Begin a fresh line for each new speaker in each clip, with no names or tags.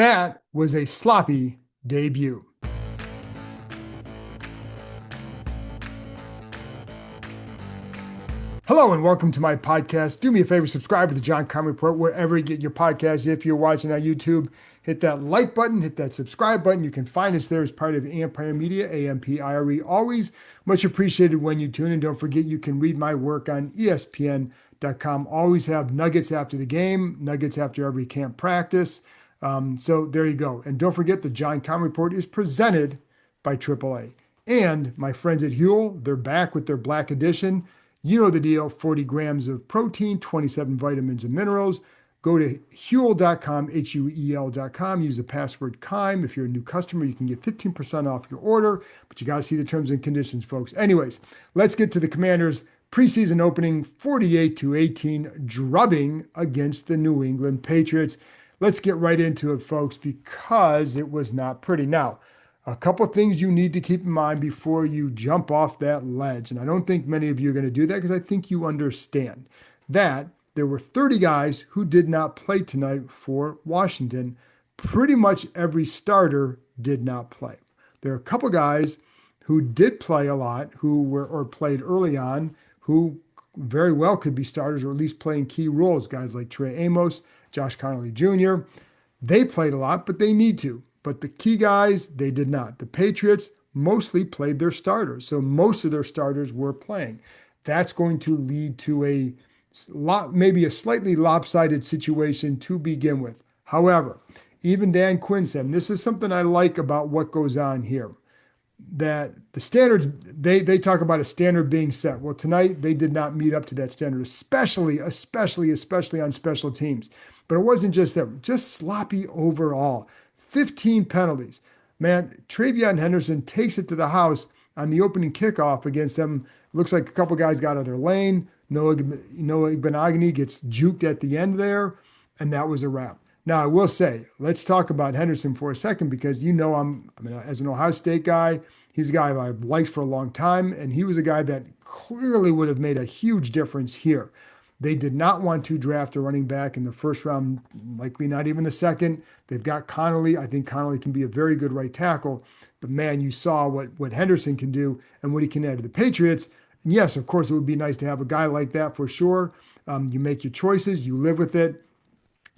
That was a sloppy debut. Hello and welcome to my podcast. Do me a favor, subscribe to the John Keim Report wherever you get your podcast. If you're watching on YouTube, hit that like button, hit that subscribe button. You can find us there as part of Ampire Media, Ampire. Always much appreciated when you tune in. Don't forget you can read my work on ESPN.com. Always have nuggets after the game, nuggets after every camp practice. So there you go. And don't forget the John Keim Report is presented by AAA. And my friends at Huel, they're back with their Black Edition. You know the deal, 40 grams of protein, 27 vitamins and minerals. Go to huel.com, huel.com. Use the password Keim. If you're a new customer, you can get 15% off your order, but you got to see the terms and conditions, folks. Anyways, let's get to the Commanders' preseason opening 48-18 drubbing against the New England Patriots. Let's get right into it, folks, because it was not pretty. Now, a couple of things you need to keep in mind before you jump off that ledge. And I don't think many of you are going to do that because I think you understand that there were 30 guys who did not play tonight for Washington. Pretty much every starter did not play. There are a couple guys who did play a lot, who were or played early on, who very well could be starters or at least playing key roles. Guys like Trey Amos, Josh Connolly Jr., they played a lot, but they need to. But the key guys, they did not. The Patriots mostly played their starters. So most of their starters were playing. That's going to lead to maybe a slightly lopsided situation to begin with. However, even Dan Quinn said, and this is something I like about what goes on here, that the standards, they talk about a standard being set. Well, tonight they did not meet up to that standard, especially on special teams. But it wasn't just that, just sloppy overall. 15 penalties. Man, Travion Henderson takes it to the house on the opening kickoff against them. Looks like a couple guys got out of their lane. Noah Igbenogany gets juked at the end there, and that was a wrap. Now, I will say, let's talk about Henderson for a second because as an Ohio State guy, he's a guy I've liked for a long time, and he was a guy that clearly would have made a huge difference here. They did not want to draft a running back in the first round, likely not even the second. They've got Connolly. I think Connolly can be a very good right tackle. But man, you saw what Henderson can do and what he can add to the Patriots. And yes, of course, it would be nice to have a guy like that for sure. You make your choices, you live with it,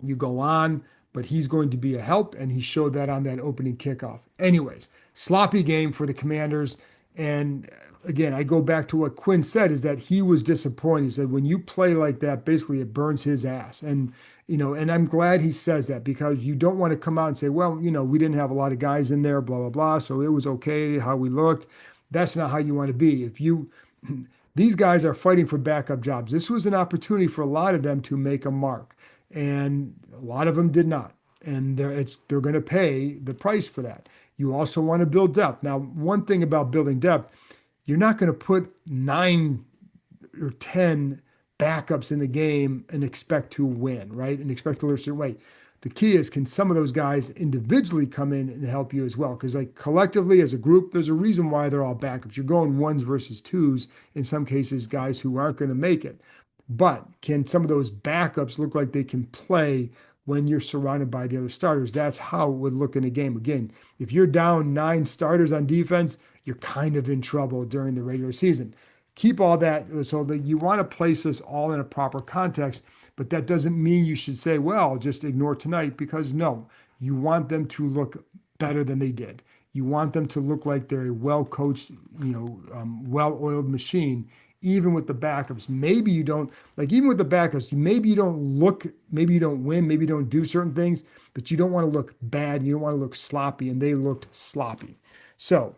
you go on. But he's going to be a help, and he showed that on that opening kickoff. Anyways, sloppy game for the Commanders. And again, I go back to what Quinn said, is that he was disappointed. He said, when you play like that, basically it burns his ass. And, and I'm glad he says that because you don't want to come out and say, well, we didn't have a lot of guys in there, blah, blah, blah. So it was okay how we looked. That's not how you want to be. These guys are fighting for backup jobs. This was an opportunity for a lot of them to make a mark. And a lot of them did not. And they're going to pay the price for that. You also want to build depth. Now, one thing about building depth, you're not going to put 9 or 10 backups in the game and expect to win, right? And expect to learn a certain way. The key is, can some of those guys individually come in and help you as well? Because collectively as a group, there's a reason why they're all backups. You're going ones versus twos, in some cases, guys who aren't going to make it. But can some of those backups look like they can play when you're surrounded by the other starters? That's how it would look in a game. Again, if you're down 9 starters on defense, you're kind of in trouble during the regular season. Keep all that so that you want to place this all in a proper context, but that doesn't mean you should say, well, just ignore tonight, because no, you want them to look better than they did. You want them to look like they're a well-coached, well-oiled machine. Even with the backups, maybe you don't, even with the backups, maybe you don't win, maybe you don't do certain things, but you don't want to look bad. You don't want to look sloppy, and they looked sloppy. So,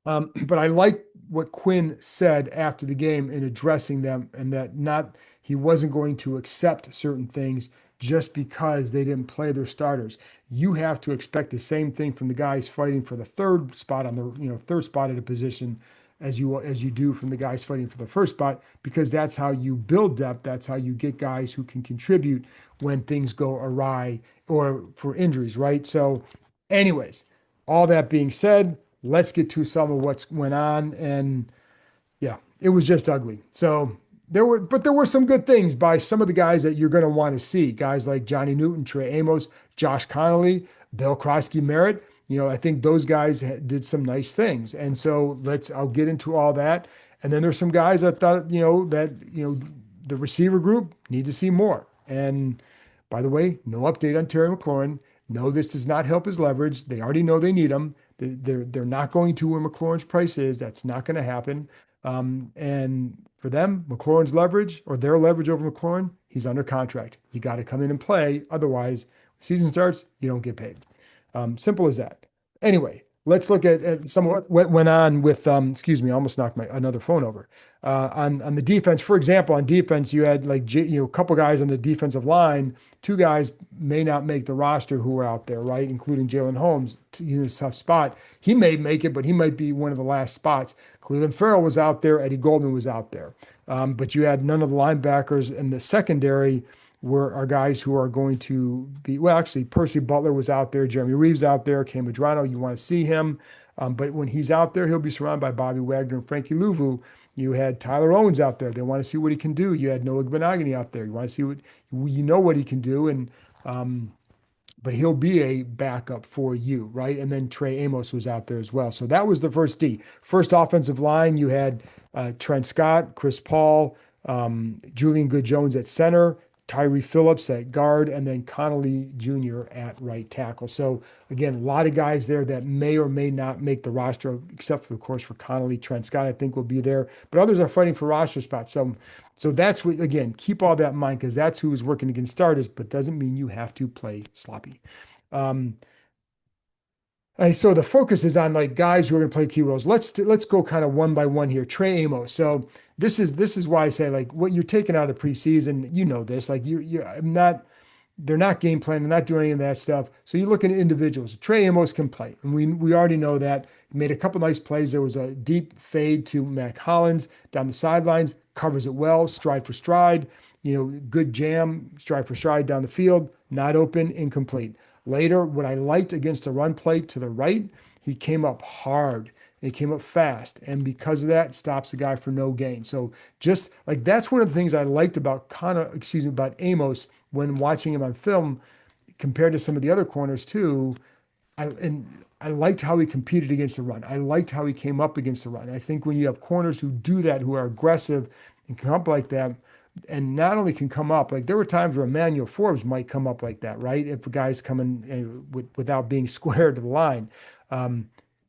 but I like what Quinn said after the game in addressing them, and that he wasn't going to accept certain things just because they didn't play their starters. You have to expect the same thing from the guys fighting for the third spot at a position as you do from the guys fighting for the first spot, because that's how you build depth. That's how you get guys who can contribute when things go awry or for injuries, right? So anyways, all that being said, let's get to some of what's went on. And yeah, it was just ugly. So there were some good things by some of the guys that you're going to want to see. Guys like Johnny Newton, Trey Amos, Josh Connolly, Bill Krosky Merritt. I think those guys did some nice things. And so I'll get into all that. And then there's some guys I thought, the receiver group need to see more. And by the way, no update on Terry McLaurin. No, this does not help his leverage. They already know they need him. They're not going to where McLaurin's price is. That's not going to happen. And for them, McLaurin's leverage or their leverage over McLaurin, he's under contract. You got to come in and play. Otherwise, the season starts, you don't get paid. Simple as that. Anyway, let's look at some of what went on with, excuse me, I almost knocked my another phone over. On the defense, for example, on defense, you had a couple guys on the defensive line. Two guys may not make the roster who are out there, right? Including Jalen Holmes, a tough spot. He may make it, but he might be one of the last spots. Cleveland Farrell was out there. Eddie Goldman was out there. But you had none of the linebackers in the secondary are guys who are going to be, well, actually, Percy Butler was out there, Jeremy Reeves out there, Keim Madrano, you want to see him. But when he's out there, he'll be surrounded by Bobby Wagner and Frankie Louvu. You had Tyler Owens out there. They want to see what he can do. You had Noah Gbenagany out there. You want to see what he can do. And but he'll be a backup for you, right? And then Trey Amos was out there as well. So that was the first D. First offensive line, you had Trent Scott, Chris Paul, Julian Good-Jones at center, Tyree Phillips at guard, and then Connolly Jr. at right tackle. So again, a lot of guys there that may or may not make the roster, except for, of course, for Connolly. Trent Scott, I think, will be there, but others are fighting for roster spots. So that's what, again, keep all that in mind because that's who is working against starters, but doesn't mean you have to play sloppy. So the focus is on guys who are going to play key roles. Let's go kind of one by one here. Trey Amos. So this is why I say what you're taking out of preseason. You know this. They're not game planning. They're not doing any of that stuff. So you look at individuals. Trey Amos can play, and we already know that. He made a couple nice plays. There was a deep fade to Mac Hollins down the sidelines. Covers it well, stride for stride. Good jam, stride for stride down the field. Not open, incomplete. Later, what I liked against a run play to the right, he came up hard. He came up fast. And because of that, stops the guy for no gain. So just that's one of the things I liked about about Amos when watching him on film compared to some of the other corners too. I liked how he competed against the run. I liked how he came up against the run. I think when you have corners who do that, who are aggressive and come up like that, and not only can come up, there were times where Emmanuel Forbes might come up like that, right? If a guy's coming without being square to the line,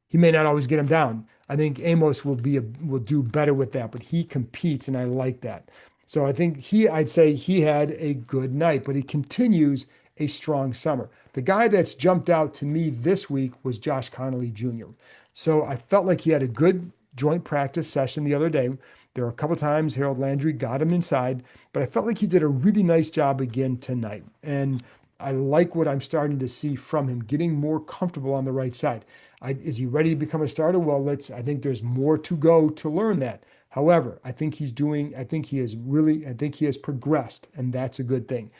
he may not always get him down. I think Amos will do better with that, but he competes, and I like that. So I think I'd say he had a good night, but he continues a strong summer. The guy that's jumped out to me this week was Josh Connolly Jr. So I felt like he had a good joint practice session the other day. There were a couple times Harold Landry got him inside, but I felt like he did a really nice job again tonight. And I like what I'm starting to see from him, getting more comfortable on the right side. Is he ready to become a starter? Well, I think there's more to go to learn that. However, I think he has progressed, and that's a good thing.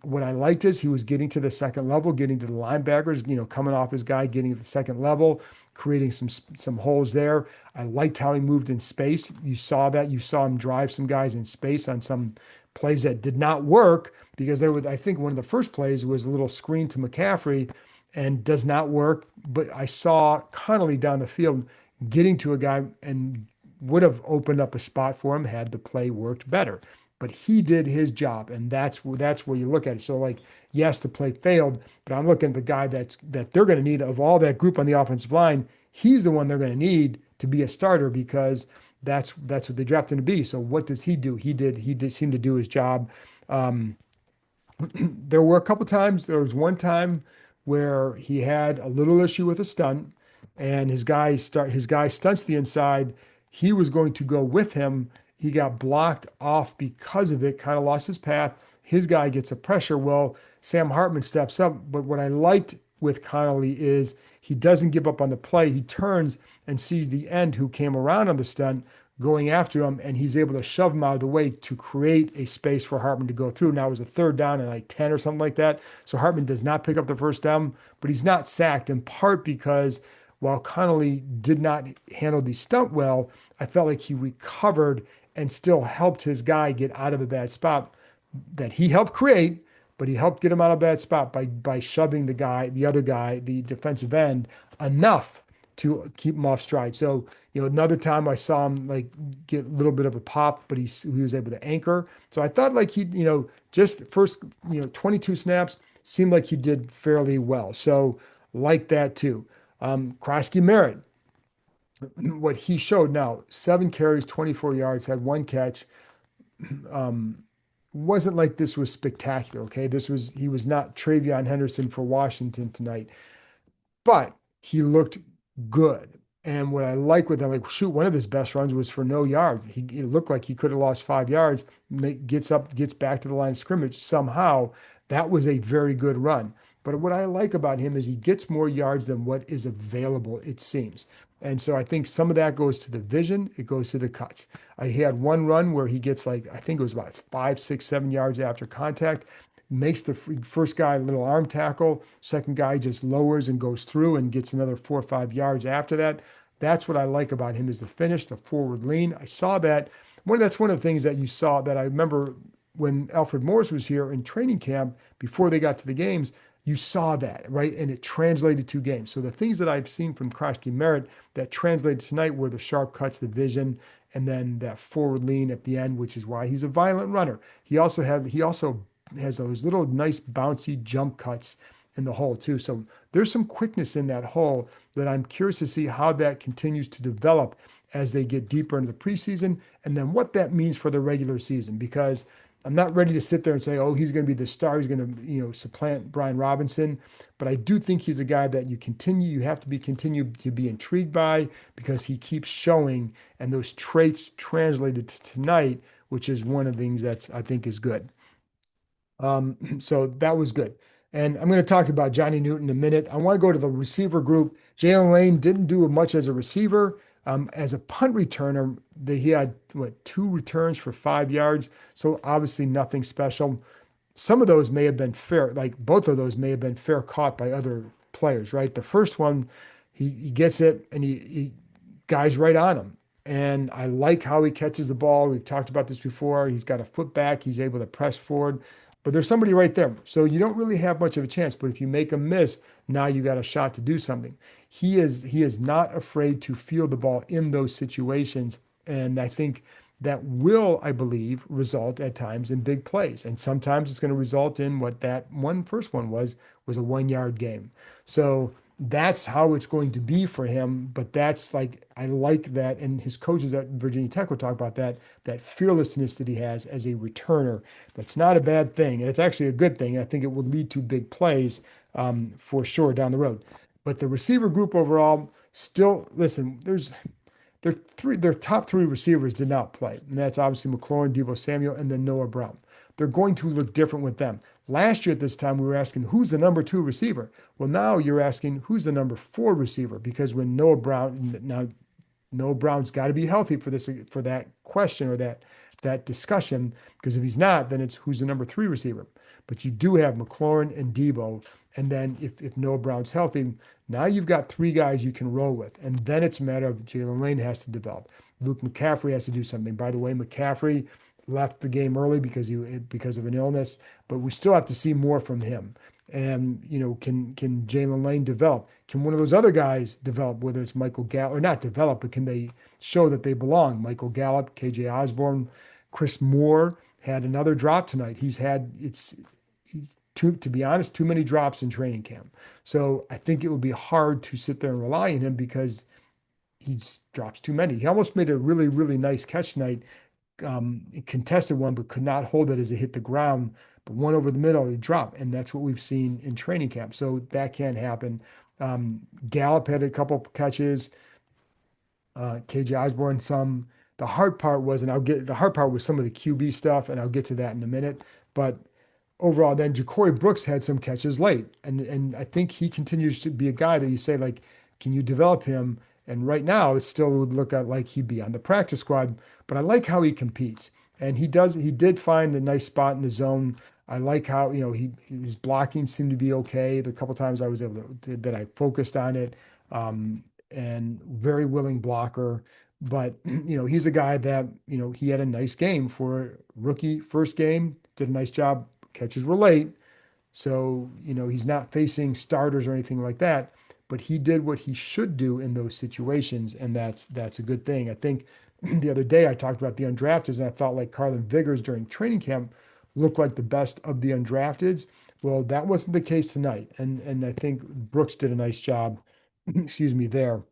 What I liked is he was getting to the second level, getting to the linebackers, coming off his guy, getting to the second level, creating some holes there. I liked how he moved in space. You saw that. You saw him drive some guys in space on some plays that did not work because I think one of the first plays was a little screen to McCaffrey and does not work. But I saw Connolly down the field getting to a guy and would have opened up a spot for him had the play worked better. But he did his job, and that's where you look at it. So, yes, the play failed, but I'm looking at the guy that they're going to need of all that group on the offensive line. He's the one they're going to need to be a starter because that's what they drafted him to be. So what does he do? He did seem to do his job. There were a couple times. There was one time where he had a little issue with a stunt, and his guy stunts the inside. He was going to go with him. He got blocked off because of it, kind of lost his path. His guy gets a pressure. Well, Sam Hartman steps up. But what I liked with Connolly is he doesn't give up on the play. He turns and sees the end who came around on the stunt going after him, and he's able to shove him out of the way to create a space for Hartman to go through. Now it was a third down and 10 or something like that. So Hartman does not pick up the first down, but he's not sacked in part because while Connolly did not handle the stunt well, I felt like he recovered and still helped his guy get out of a bad spot that he helped create, but he helped get him out of a bad spot by shoving the other guy, the defensive end, enough to keep him off stride. So, another time I saw him like get a little bit of a pop, but he was able to anchor. So I thought like just first, 22 snaps seemed like he did fairly well. So like that too. Krosky Merritt, what he showed now, 7 carries, 24 yards, had 1 catch. Um, wasn't like this was spectacular. Okay. He was not Travion Henderson for Washington tonight, but he looked good. And what I like with him, like, shoot, one of his best runs was for no yard. It looked like he could have lost 5 yards, gets back to the line of scrimmage somehow. That was a very good run. But what I like about him is he gets more yards than what is available, it seems. And so I think some of that goes to the vision, it goes to the cuts. He had one run where he gets like, I think it was about 5, 6, 7 yards after contact, makes the first guy a little arm tackle. Second guy just lowers and goes through and gets another 4 or 5 yards after that. That's what I like about him is the finish, the forward lean. I saw that. That's one of the things that you saw that I remember when Alfred Morris was here in training camp before they got to the games. You saw that, right? And it translated to games. So the things that I've seen from Krosky Merritt that translated tonight were the sharp cuts, the vision, and then that forward lean at the end, which is why he's a violent runner. He also has those little nice bouncy jump cuts in the hole too. So there's some quickness in that hole that I'm curious to see how that continues to develop as they get deeper into the preseason and then what that means for the regular season, because I'm not ready to sit there and say, oh, he's going to be the star. He's going to, supplant Brian Robinson. But I do think he's a guy that you have to continue to be intrigued by because he keeps showing and those traits translated to tonight, which is one of the things that I think is good. So that was good. And I'm going to talk about Johnny Newton in a minute. I want to go to the receiver group. Jalen Lane didn't do much as a receiver. As a punt returner, he had 2 returns for 5 yards. So obviously nothing special. Some of those may have been fair, like both of those may have been fair caught by other players, right? The first one, he gets it and he guy's right on him. And I like how he catches the ball. We've talked about this before. He's got a foot back. He's able to press forward, but there's somebody right there. So you don't really have much of a chance. But if you make a miss, now you got a shot to do something. He is not afraid to field the ball in those situations. And I think that will, I believe, result at times in big plays. And sometimes it's going to result in what that first one was a 1 yard game. So that's how it's going to be for him. But that's like, I like that. And his coaches at Virginia Tech will talk about that fearlessness that he has as a returner. That's not a bad thing. It's actually a good thing. I think it will lead to big plays for sure down the road. But the receiver group overall, still, listen, their top 3 receivers did not play. And that's obviously McLaurin, Deebo Samuel, and then Noah Brown. They're going to look different with them. Last year at this time, we were asking, who's the number 2 receiver? Well, now you're asking, who's the number 4 receiver? Because when Noah Brown's got to be healthy for that question or that discussion, because if he's not, then it's who's the number 3 receiver. But you do have McLaurin and Deebo, and then if Noah Brown's healthy, now you've got 3 guys you can roll with, and then it's a matter of Jalen Lane has to develop. Luke McCaffrey has to do something. By the way, McCaffrey left the game early because of an illness, but we still have to see more from him. And can Jalen Lane develop? Can one of those other guys develop? Whether it's Michael Gallup or not develop, but can they show that they belong? Michael Gallup, KJ Osborne, Chris Moore had another drop tonight. To be honest, too many drops in training camp. So I think it would be hard to sit there and rely on him because he drops too many. He almost made a really, really nice catch tonight, contested one, but could not hold it as it hit the ground. But one over the middle, he dropped. And that's what we've seen in training camp. So that can happen. Gallup had a couple catches. KJ Osborne, some. The hard part was some of the QB stuff, and I'll get to that in a minute. But overall, then Ja'Cory Brooks had some catches late. And I think he continues to be a guy that you say, like, can you develop him? And right now, it still would look like he'd be on the practice squad, but I like how he competes. And he did find a nice spot in the zone. I like how, his blocking seemed to be okay. The couple times that I focused on it, and very willing blocker. But he's a guy that, he had a nice game for rookie first game, did a nice job. Catches were late. So, he's not facing starters or anything like that, but he did what he should do in those situations, and that's a good thing. I think the other day I talked about the undrafteds, and I thought like Carlin Vigors during training camp looked like the best of the undrafteds. Well, that wasn't the case tonight, and I think Brooks did a nice job, excuse me, there.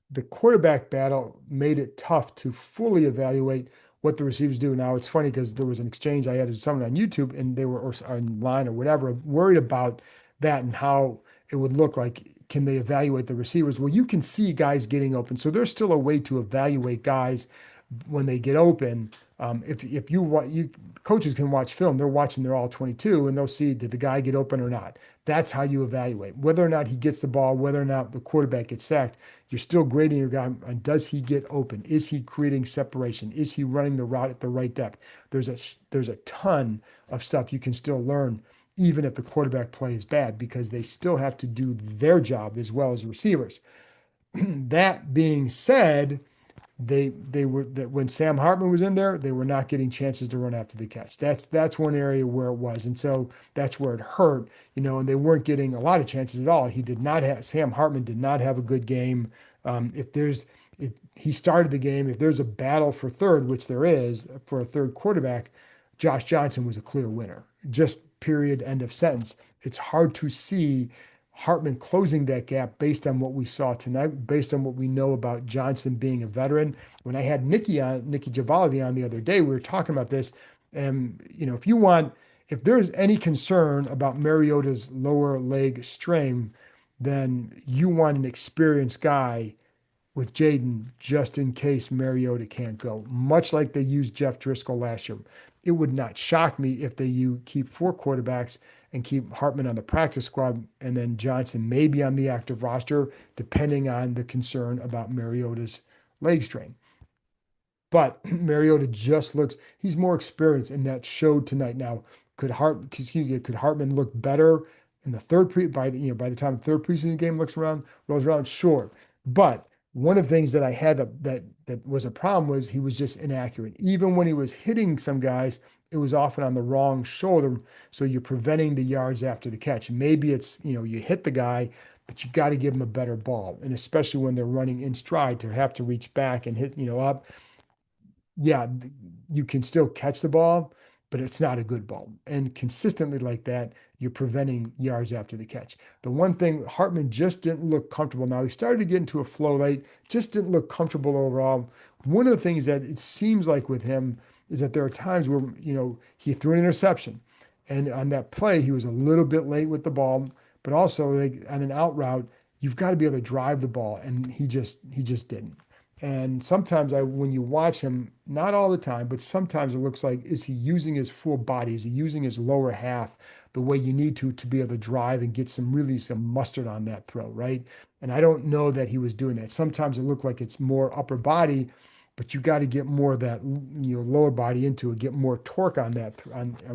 The quarterback battle made it tough to fully evaluate what the receivers do. Now it's funny because there was an exchange I had someone on YouTube and they were or online or whatever worried about that and how it would look like. Can they evaluate the receivers? Well, you can see guys getting open, so there's still a way to evaluate guys when they get open. If you coaches can watch film, they're watching their all 22 and they'll see did the guy get open or not. That's how you evaluate whether or not he gets the ball, whether or not the quarterback gets sacked. You're still grading your guy on does he get open? Is he creating separation? Is he running the route at the right depth? There's a ton of stuff you can still learn, even if the quarterback play is bad, because they still have to do their job as well as receivers. That being said, they were that when Sam Hartman was in there, they were not getting chances to run after the catch. That's one area where it was, and so that's where it hurt, and they weren't getting a lot of chances at all. Sam Hartman did not have a good game. If he started the game, if there's a battle for third, which there is for a third quarterback, Josh Johnson was a clear winner. Just period, end of sentence. It's hard to see Hartman closing that gap based on what we saw tonight, based on what we know about Johnson being a veteran. When I had Nikki Givaldi on the other day, we were talking about this. And, if there's any concern about Mariota's lower leg strain, then you want an experienced guy with Jaden just in case Mariota can't go, much like they used Jeff Driscoll last year. It would not shock me if you keep four quarterbacks and keep Hartman on the practice squad and then Johnson maybe on the active roster, depending on the concern about Mariota's leg strain. But Mariota just looks, he's more experienced, and that showed tonight. Now, could Hartman look better in the by the time the third preseason game rolls around? Sure. But one of the things that I had that was a problem was he was just inaccurate. Even when he was hitting some guys, it was often on the wrong shoulder. So you're preventing the yards after the catch. Maybe it's, you hit the guy, but you got to give him a better ball. And especially when they're running in stride to have to reach back and hit, up, yeah, you can still catch the ball, but it's not a good ball. And consistently like that, you're preventing yards after the catch. The one thing, Hartman just didn't look comfortable. Now he started to get into a flow late, just didn't look comfortable overall. One of the things that it seems like with him is that there are times where, he threw an interception. And on that play, he was a little bit late with the ball, but also like on an out route, you've got to be able to drive the ball. And he just didn't. And sometimes when you watch him, not all the time, but sometimes it looks like, is he using his full body? Is he using his lower half the way you need to be able to drive and get some mustard on that throw, right? And I don't know that he was doing that. Sometimes it looked like it's more upper body, but you got to get more of that, lower body into it, get more torque on that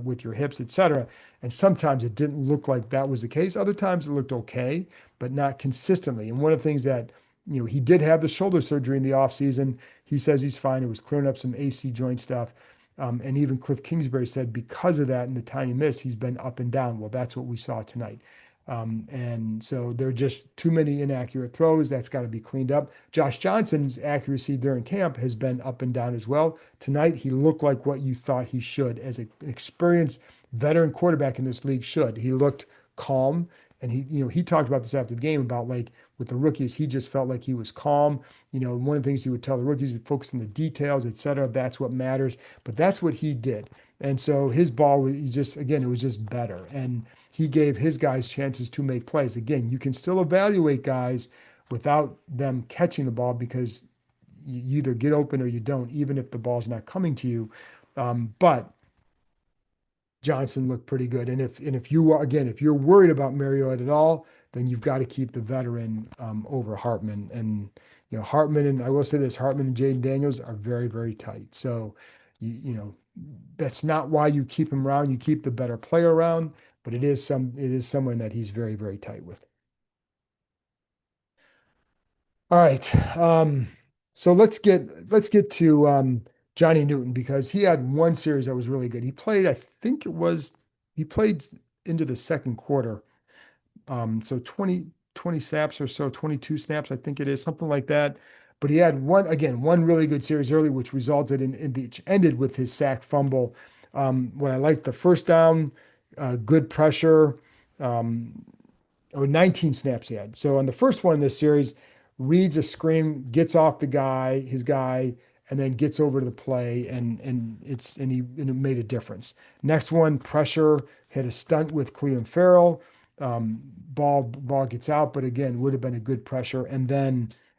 with your hips, etc. And sometimes it didn't look like that was the case. Other times it looked okay, but not consistently. And one of the things that he did have the shoulder surgery in the offseason. He says he's fine. It was clearing up some AC joint stuff. And even Cliff Kingsbury said because of that and the time he missed, he's been up and down. Well, that's what we saw tonight. And so there are just too many inaccurate throws. That's got to be cleaned up. Josh Johnson's accuracy during camp has been up and down as well. Tonight, he looked like what you thought he should as an experienced veteran quarterback in this league should. He looked calm. And he talked about this after the game about like with the rookies, he just felt like he was calm. One of the things he would tell the rookies to focus on the details, et cetera. That's what matters. But that's what he did. And so his ball was it was just better. And he gave his guys chances to make plays. Again, you can still evaluate guys without them catching the ball because you either get open or you don't, even if the ball's not coming to you. But Johnson looked pretty good. And if you're worried about Mariota at all, then you've got to keep the veteran over Hartman. And Hartman and I will say this, Hartman and Jaden Daniels are very, very tight. So that's not why you keep him around. You keep the better player around, but it is someone that he's very, very tight with. All right. So let's get to Johnny Newton because he had one series that was really good. He played, I think it was he played into the second quarter. So 20 snaps or so, 22 snaps, I think it is, something like that. But he had one really good series early, which resulted in which ended with his sack fumble. What I liked the first down, good pressure. Um, 19 snaps he had. So on the first one in this series, reads a screen, gets off his guy, and then gets over to the play, and it made a difference. Next one, pressure, hit a stunt with Clelin Ferrell. Ball gets out, but again, would have been a good pressure. And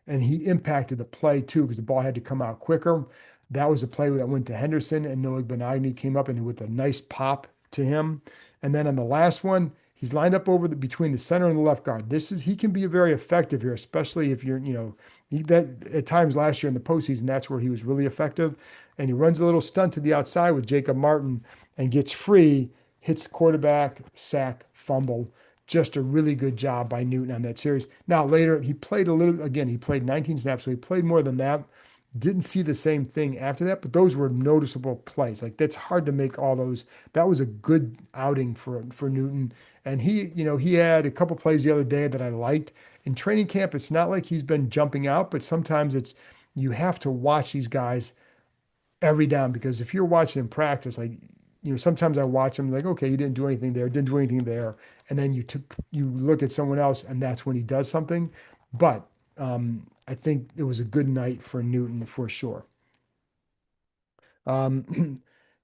he impacted the play too, because the ball had to come out quicker. That was a play that went to Henderson, and Noah Benigni came up and with a nice pop to him. And then on the last one, he's lined up between the center and the left guard. He can be very effective here, especially if that at times last year in the postseason, that's where he was really effective. And he runs a little stunt to the outside with Jacob Martin and gets free, hits the quarterback, sack, fumble. Just a really good job by Newton on that series. Now later he played a little again. He played 19 snaps, so he played more than that. Didn't see the same thing after that, but those were noticeable plays. Like that's hard to make all those. That was a good outing for Newton. And he had a couple plays the other day that I liked. In training camp, it's not like he's been jumping out, but sometimes you have to watch these guys every down because if you're watching in practice, like sometimes I watch them like, okay, he didn't do anything there, didn't do anything there, and then you look at someone else, and that's when he does something. But I think it was a good night for Newton for sure. Um,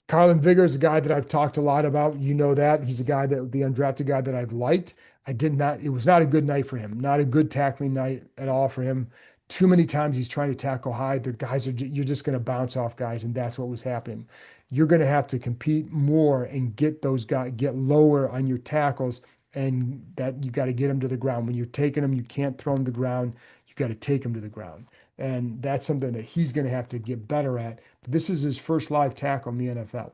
Carlin Vigor is a guy that I've talked a lot about. You know that. He's a guy the undrafted guy that I've liked. It was not a good night for him. Not a good tackling night at all for him. Too many times he's trying to tackle high. You're just going to bounce off guys, and that's what was happening. You're going to have to compete more and get those guys, get lower on your tackles, and that you got to get them to the ground. When you're taking them, you can't throw them to the ground. You got to take them to the ground. And that's something that he's going to have to get better at. This is his first live tackle in the NFL.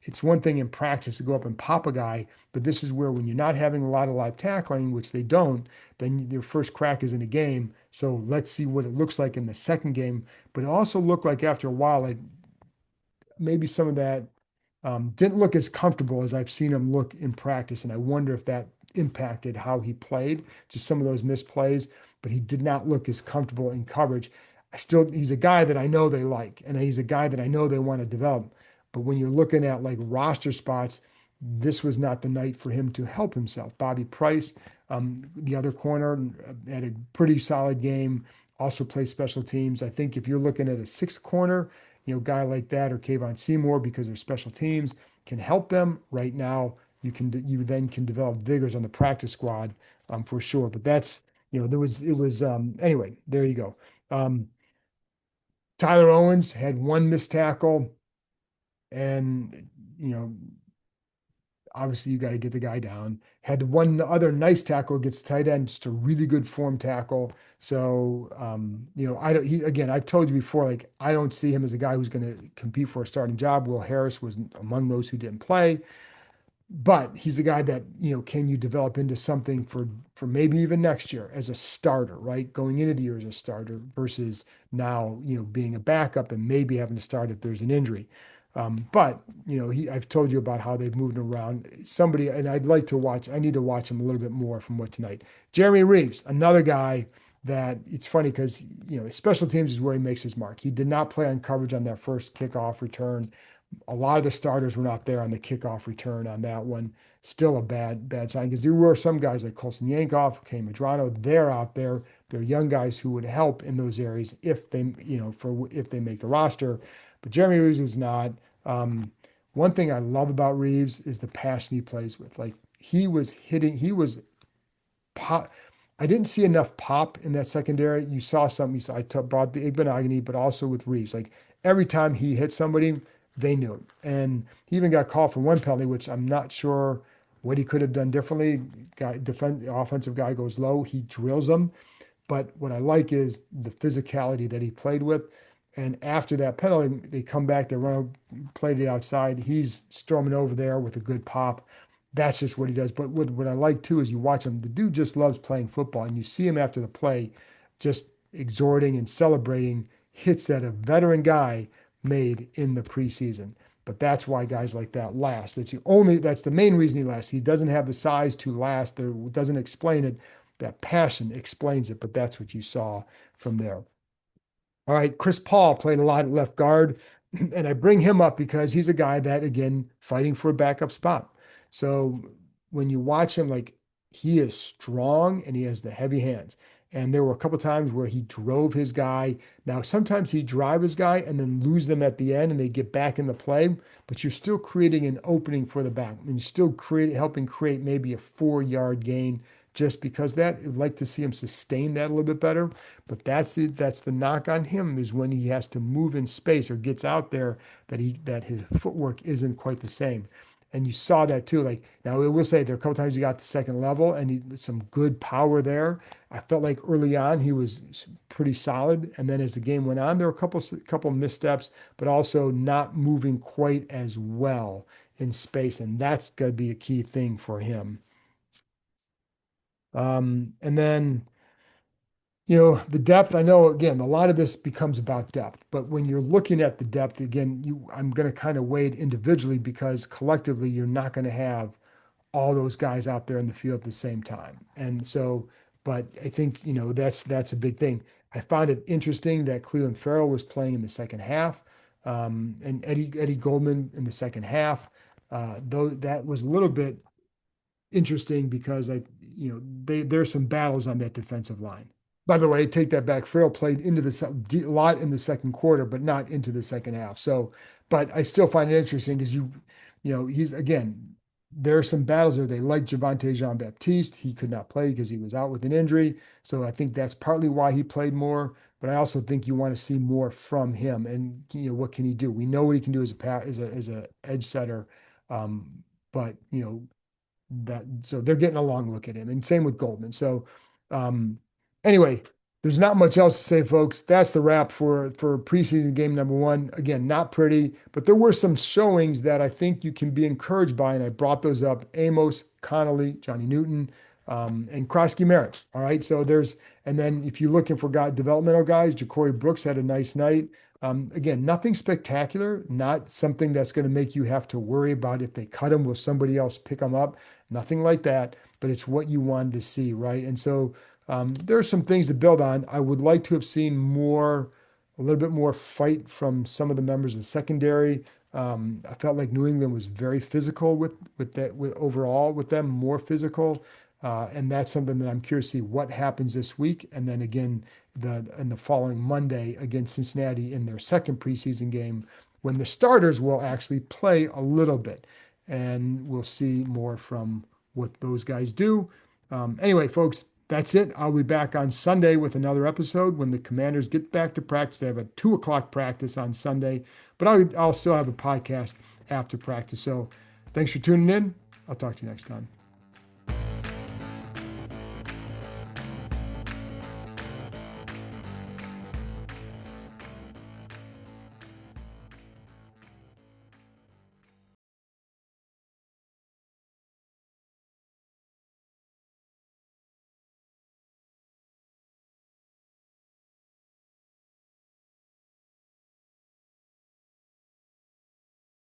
It's one thing in practice to go up and pop a guy, but this is where when you're not having a lot of live tackling, which they don't, then their first crack is in a game. So let's see what it looks like in the second game. But it also looked like after a while, like maybe some of that didn't look as comfortable as I've seen him look in practice. And I wonder if that impacted how he played, just some of those missed plays, but he did not look as comfortable in coverage. He's a guy that I know they like, and he's a guy that I know they want to develop. But when you're looking at like roster spots, this was not the night for him to help himself. Bobby Price, the other corner, had a pretty solid game, also plays special teams. I think if you're looking at a sixth corner, guy like that or Kayvon Seymour because they're special teams can help them right now. You then can develop vigors on the practice squad for sure. But that's there was it was anyway. There you go. Um, Tyler Owens had one missed tackle, and you know obviously you got to get the guy down. Had one other nice tackle against tight end, just a really good form tackle. So I don't he again, I've told you before, like I don't see him as a guy who's gonna compete for a starting job. Will Harris was among those who didn't play, but he's a guy that, can you develop into something for maybe even next year as a starter, right? Going into the year as a starter versus now, being a backup and maybe having to start if there's an injury. But I've told you about how they've moved him around. Somebody, and I need to watch him a little bit more from what tonight. Jeremy Reeves, another guy that it's funny because, special teams is where he makes his mark. He did not play on coverage on that first kickoff return. A lot of the starters were not there on the kickoff return on that one. Still a bad sign because there were some guys like Colson Yankoff, Keim, they're out there. They're young guys who would help in those areas if they, if they make the roster. But Jeremy Reeves was not. One thing I love about Reeves is the passion he plays with. Like he was pop. I didn't see enough pop in that secondary. You saw something. Brought the Igbenogany, but also with Reeves. Like every time he hit somebody, they knew it. And he even got called for one penalty, which I'm not sure what he could have done differently. The offensive guy goes low, he drills them. But what I like is the physicality that he played with. And after that penalty, they come back, they run, play to the outside. He's storming over there with a good pop. That's just what he does. But what I like too is you watch him. The dude just loves playing football, and you see him after the play, just exhorting and celebrating hits that a veteran guy made in the preseason. But that's why guys like that last. That's the main reason he lasts. He doesn't have the size to last. There doesn't explain it. That passion explains it, but that's what you saw from there. All right, Chris Paul played a lot at left guard, and I bring him up because he's a guy that, again, fighting for a backup spot. So when you watch him, like he is strong and he has the heavy hands. And there were a couple times where he drove his guy. Now, sometimes he drive his guy and then lose them at the end and they get back in the play, but you're still creating an opening for the back and you're still helping create maybe a 4 yard gain just because that. I'd like to see him sustain that a little bit better. But that's the knock on him is when he has to move in space or gets out there that his footwork isn't quite the same. And you saw that too. Like now, I will say there are a couple times he got the second level and some good power there. I felt like early on he was pretty solid, and then as the game went on, there were a couple missteps, but also not moving quite as well in space, and that's going to be a key thing for him. And then the depth, I know again, a lot of this becomes about depth, but when you're looking at the depth, again, I'm going to kind of weigh it individually because collectively you're not going to have all those guys out there in the field at the same time. And so, but I think, that's a big thing. I found it interesting that Cleveland Farrell was playing in the second half, and Eddie Goldman in the second half. Though that was a little bit interesting because there's some battles on that defensive line. By the way, take that back. Farrell played into a lot in the second quarter, but not into the second half. So, but I still find it interesting because he's again, there are some battles there. They like Javonte Jean-Baptiste. He could not play because he was out with an injury. So I think that's partly why he played more. But I also think you want to see more from him. And what can he do? We know what he can do as a edge setter. But so they're getting a long look at him, and same with Goldman. So, um, anyway, there's not much else to say, folks. That's the wrap for preseason game number one. Again, not pretty, but there were some showings that I think you can be encouraged by, and I brought those up: Amos, Connolly, Johnny Newton, and Krosky Merritt. All right, so and then if you're looking for developmental guys, Ja'Cory Brooks had a nice night. Again, nothing spectacular, not something that's going to make you have to worry about if they cut him, will somebody else pick him up? Nothing like that, but it's what you wanted to see, right? And so there are some things to build on. I would like to have seen a little bit more fight from some of the members of the secondary. I felt like New England was very physical with overall with them, more physical. And that's something that I'm curious to see what happens this week. And then again, in the following Monday against Cincinnati in their second preseason game, when the starters will actually play a little bit. And we'll see more from what those guys do. Anyway, folks, that's it. I'll be back on Sunday with another episode when the Commanders get back to practice. They have a 2 o'clock practice on Sunday, but I'll still have a podcast after practice. So thanks for tuning in. I'll talk to you next time.